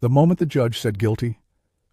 The moment the judge said guilty,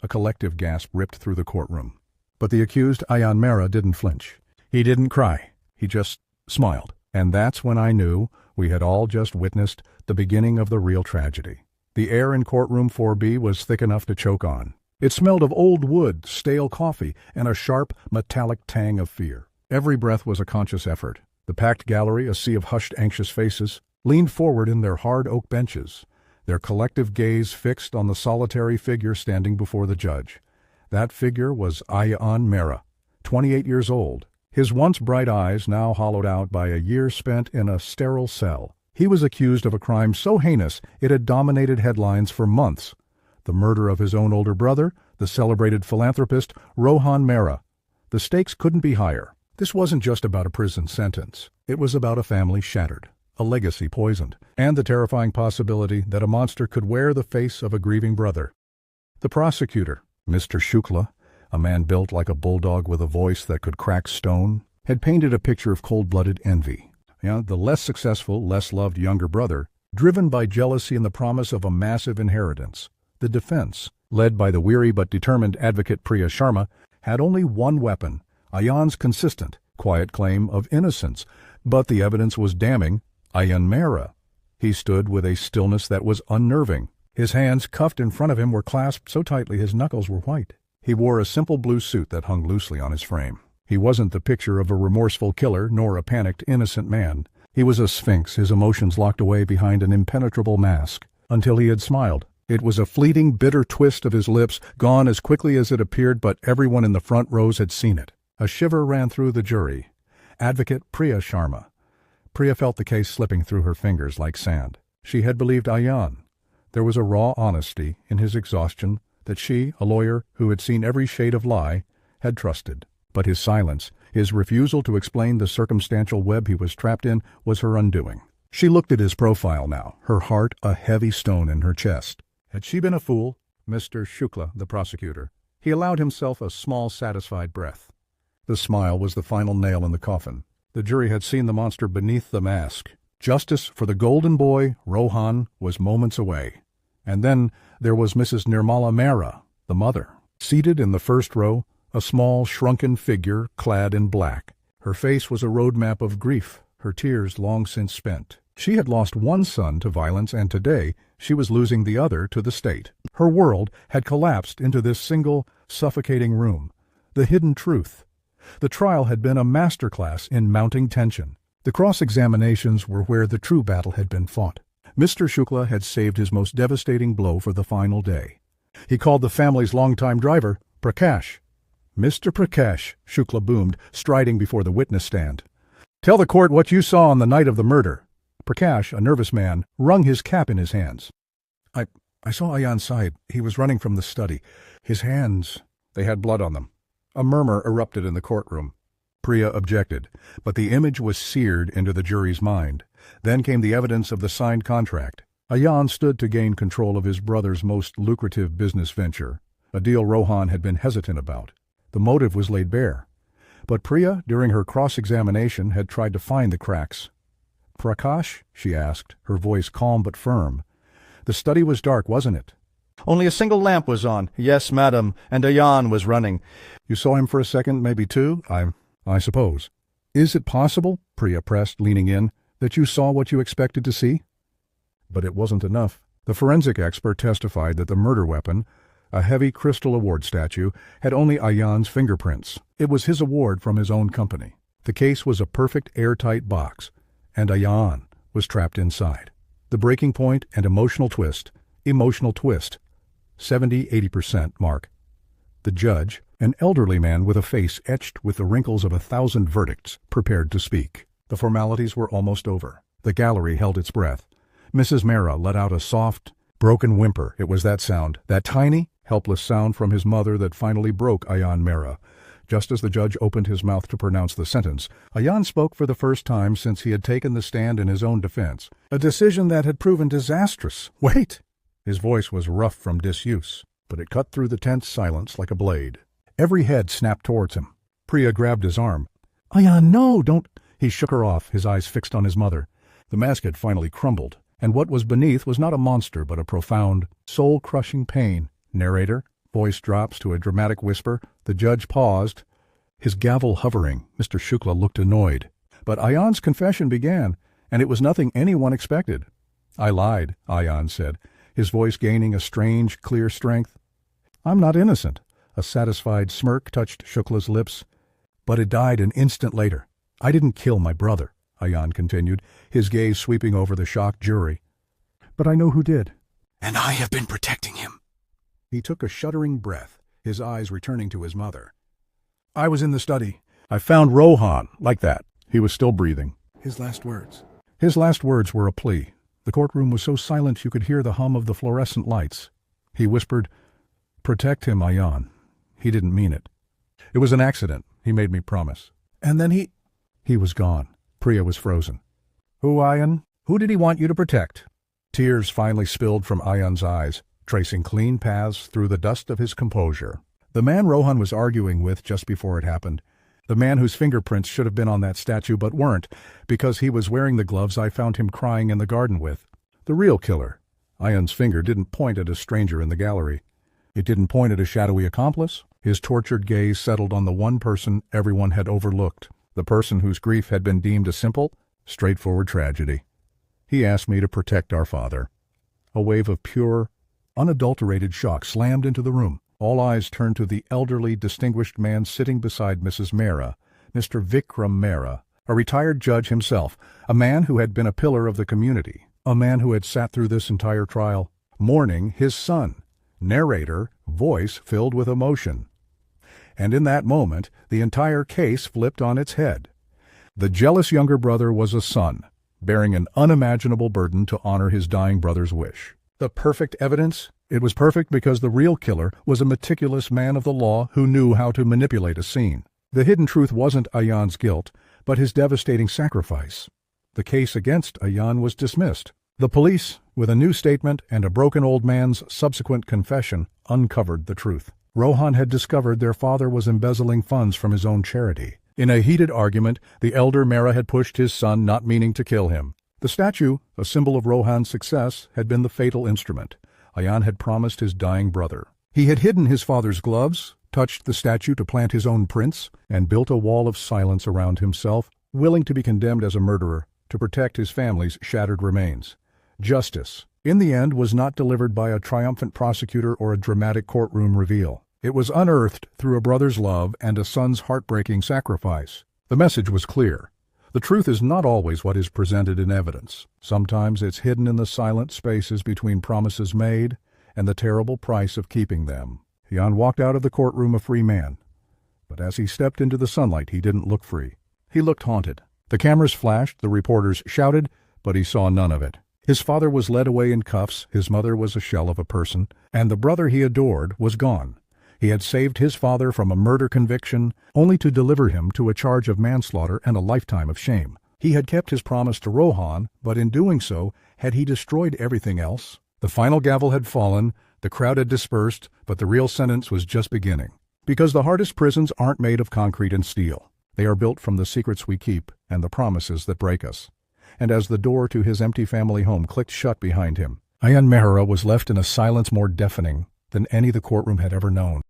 a collective gasp ripped through the courtroom. But the accused, Ayan Mera, didn't flinch. He didn't cry. He just smiled. And that's when I knew we had all just witnessed the beginning of the real tragedy. The air in courtroom 4B was thick enough to choke on. It smelled of old wood, stale coffee, and a sharp, metallic tang of fear. Every breath was a conscious effort. The packed gallery, a sea of hushed, anxious faces, leaned forward in their hard oak benches, their collective gaze fixed on the solitary figure standing before the judge. That figure was Ayan Mera, 28 years old, his once bright eyes now hollowed out by a year spent in a sterile cell. He was accused of a crime so heinous it had dominated headlines for months. The murder of his own older brother, the celebrated philanthropist Rohan Mera. The stakes couldn't be higher. This wasn't just about a prison sentence. It was about a family shattered, a legacy poisoned, and the terrifying possibility that a monster could wear the face of a grieving brother. The prosecutor, Mr. Shukla, a man built like a bulldog with a voice that could crack stone, had painted a picture of cold-blooded envy. The less successful, less loved younger brother, driven by jealousy and the promise of a massive inheritance. The defense, led by the weary but determined advocate Priya Sharma, had only one weapon, Ayan's consistent, quiet claim of innocence, but the evidence was damning. Ayan Mera. He stood with a stillness that was unnerving. His hands, cuffed in front of him, were clasped so tightly his knuckles were white. He wore a simple blue suit that hung loosely on his frame. He wasn't the picture of a remorseful killer nor a panicked, innocent man. He was a sphinx, his emotions locked away behind an impenetrable mask, until he had smiled. It was a fleeting, bitter twist of his lips, gone as quickly as it appeared, but everyone in the front rows had seen it. A shiver ran through the jury. Advocate Priya Sharma. Priya felt the case slipping through her fingers like sand. She had believed Ayan. There was a raw honesty in his exhaustion that she, a lawyer who had seen every shade of lie, had trusted. But his silence, his refusal to explain the circumstantial web he was trapped in, was her undoing. She looked at his profile now, her heart a heavy stone in her chest. Had she been a fool? Mr. Shukla, the prosecutor. He allowed himself a small, satisfied breath. The smile was the final nail in the coffin. The jury had seen the monster beneath the mask. Justice for the golden boy, Rohan, was moments away. And then there was Mrs. Nirmala Mera, the mother. Seated in the first row, a small, shrunken figure clad in black. Her face was a roadmap of grief, her tears long since spent. She had lost one son to violence, and today she was losing the other to the state. Her world had collapsed into this single, suffocating room. The hidden truth. The trial had been a masterclass in mounting tension. The cross-examinations were where the true battle had been fought. Mr. Shukla had saved his most devastating blow for the final day. He called the family's longtime driver, Prakash. Mr. Prakash, Shukla boomed, striding before the witness stand. Tell the court what you saw on the night of the murder. Prakash, a nervous man, wrung his cap in his hands. I saw Ayan's side. He was running from the study. His hands, they had blood on them. A murmur erupted in the courtroom. Priya objected, but the image was seared into the jury's mind. Then came the evidence of the signed contract. Ayan stood to gain control of his brother's most lucrative business venture, a deal Rohan had been hesitant about. The motive was laid bare. But Priya, during her cross-examination, had tried to find the cracks. Prakash? She asked, her voice calm but firm. The study was dark, wasn't it? Only a single lamp was on. Yes, madam, and Ayan was running. You saw him for a second, maybe two? I suppose. Is it possible, Priya pressed, leaning in, that you saw what you expected to see? But it wasn't enough. The forensic expert testified that the murder weapon, a heavy crystal award statue, had only Ayan's fingerprints. It was his award from his own company. The case was a perfect airtight box, and Ayan was trapped inside. The breaking point and emotional twist, 70-80% mark. The judge, an elderly man with a face etched with the wrinkles of 1,000 verdicts, prepared to speak. The formalities were almost over. The gallery held its breath. Mrs. Mera let out a soft, broken whimper. It was that sound, that tiny, helpless sound from his mother that finally broke Ayan Mera. Just as the judge opened his mouth to pronounce the sentence, Ayan spoke for the first time since he had taken the stand in his own defense. A decision that had proven disastrous. Wait! His voice was rough from disuse, but it cut through the tense silence like a blade. Every head snapped towards him. Priya grabbed his arm. Ayan, no, don't... He shook her off, his eyes fixed on his mother. The mask had finally crumbled, And what was beneath was not a monster but a profound, soul-crushing pain. Narrator, voice drops to a dramatic whisper. The judge paused, his gavel hovering. Mr. Shukla looked annoyed. But Ayan's confession began, and it was nothing anyone expected. "I lied," Ayan said, his voice gaining a strange, clear strength. "I'm not innocent." A satisfied smirk touched Shukla's lips, but it died an instant later. "I didn't kill my brother," Ayan continued, his gaze sweeping over the shocked jury. "But I know who did. And I have been protecting him." He took a shuddering breath, his eyes returning to his mother. "I was in the study. I found Rohan, like that." He was still breathing. His last words. His last words were a plea. The courtroom was so silent you could hear the hum of the fluorescent lights. He whispered, "Protect him, Ayan." He didn't mean it. "It was an accident. He made me promise." "And then he was gone." Priya was frozen. "Who, Ayan? Who did he want you to protect?" Tears finally spilled from Ayan's eyes, tracing clean paths through the dust of his composure. "The man Rohan was arguing with just before it happened. The man whose fingerprints should have been on that statue but weren't, because he was wearing the gloves I found him crying in the garden with. The real killer." Ayan's finger didn't point at a stranger in the gallery. It didn't point at a shadowy accomplice. His tortured gaze settled on the one person everyone had overlooked, the person whose grief had been deemed a simple, straightforward tragedy. "He asked me to protect our father." A wave of pure, unadulterated shock slammed into the room. All eyes turned to the elderly, distinguished man sitting beside Mrs. Mehra, Mr. Vikram Mehra, a retired judge himself, a man who had been a pillar of the community, a man who had sat through this entire trial, mourning his son. Narrator, voice filled with emotion. And in that moment, the entire case flipped on its head. The jealous younger brother was a son, bearing an unimaginable burden to honor his dying brother's wish. The perfect evidence? It was perfect because the real killer was a meticulous man of the law who knew how to manipulate a scene. The hidden truth wasn't Ayan's guilt, but his devastating sacrifice. The case against Ayan was dismissed. The police, with a new statement and a broken old man's subsequent confession, uncovered the truth. Rohan had discovered their father was embezzling funds from his own charity. In a heated argument, the elder Mehra had pushed his son, not meaning to kill him. The statue, a symbol of Rohan's success, had been the fatal instrument. Ayan had promised his dying brother. He had hidden his father's gloves, touched the statue to plant his own prints, and built a wall of silence around himself, willing to be condemned as a murderer to protect his family's shattered remains. Justice, in the end, was not delivered by a triumphant prosecutor or a dramatic courtroom reveal. It was unearthed through a brother's love and a son's heartbreaking sacrifice. The message was clear. The truth is not always what is presented in evidence. Sometimes it's hidden in the silent spaces between promises made and the terrible price of keeping them. Ayan walked out of the courtroom a free man. But as he stepped into the sunlight, he didn't look free. He looked haunted. The cameras flashed, the reporters shouted, but he saw none of it. His father was led away in cuffs, his mother was a shell of a person, and the brother he adored was gone. He had saved his father from a murder conviction, only to deliver him to a charge of manslaughter and a lifetime of shame. He had kept his promise to Rohan, but in doing so, had he destroyed everything else? The final gavel had fallen, the crowd had dispersed, but the real sentence was just beginning. Because the hardest prisons aren't made of concrete and steel. They are built from the secrets we keep and the promises that break us. And as the door to his empty family home clicked shut behind him, Ayan Mehra was left in a silence more deafening than any the courtroom had ever known.